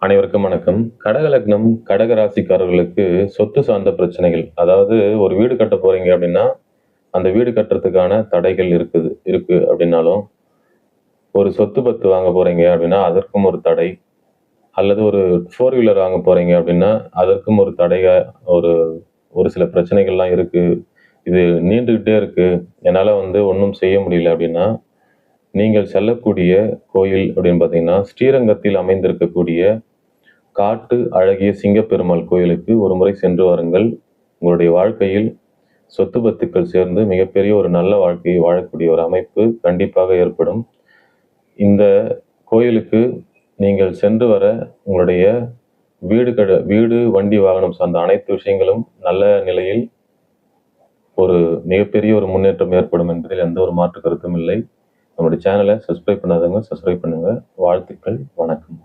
அனைவருக்கும் வணக்கம். கடக லக்னம், கடக ராசிக்காரர்களுக்கு சொத்து சார்ந்த பிரச்சனைகள். அதாவது ஒரு வீடு கட்ட போறீங்க அப்படின்னா, அந்த வீடு கட்டுறதுக்கான தடைகள் இருக்கு அப்படின்னாலும், ஒரு சொத்து பத்து வாங்க போறீங்க அப்படின்னா, அதற்கும் ஒரு தடை. அல்லது ஒரு 4 வீலர் வாங்க போறீங்க அப்படின்னா, அதற்கும் ஒரு ஒரு ஒரு சில பிரச்சனைகள்லாம் இருக்கு. இது நீண்டுகிட்டே இருக்கு. என்னால ஒண்ணும் செய்ய முடியல அப்படின்னா, நீங்கள் செல்லக்கூடிய கோயில் அப்படின்னு பார்த்தீங்கன்னா, ஸ்ரீரங்கத்தில் அமைந்திருக்கக்கூடிய காட்டு அழகிய சிங்கப்பெருமாள் கோயிலுக்கு ஒரு முறை சென்று வாருங்கள். உங்களுடைய வாழ்க்கையில் சொத்து பத்துக்கள் சேர்ந்து மிகப்பெரிய ஒரு நல்ல வாழ்க்கையை வாழக்கூடிய ஒரு அமைப்பு கண்டிப்பாக ஏற்படும். இந்த கோயிலுக்கு நீங்கள் சென்று வர உங்களுடைய வீடு, வண்டி, வாகனம் சார்ந்த அனைத்து விஷயங்களும் நல்ல நிலையில் ஒரு மிகப்பெரிய ஒரு முன்னேற்றம் ஏற்படும் என்பதில் எந்த ஒரு மாற்று கருத்தும் இல்லை. நம்முடைய சேனலை சப்ஸ்கிரைப் பண்ணாதவங்க சப்ஸ்கிரைப் பண்ணுங்க. வாழ்த்துக்கள். வணக்கம்.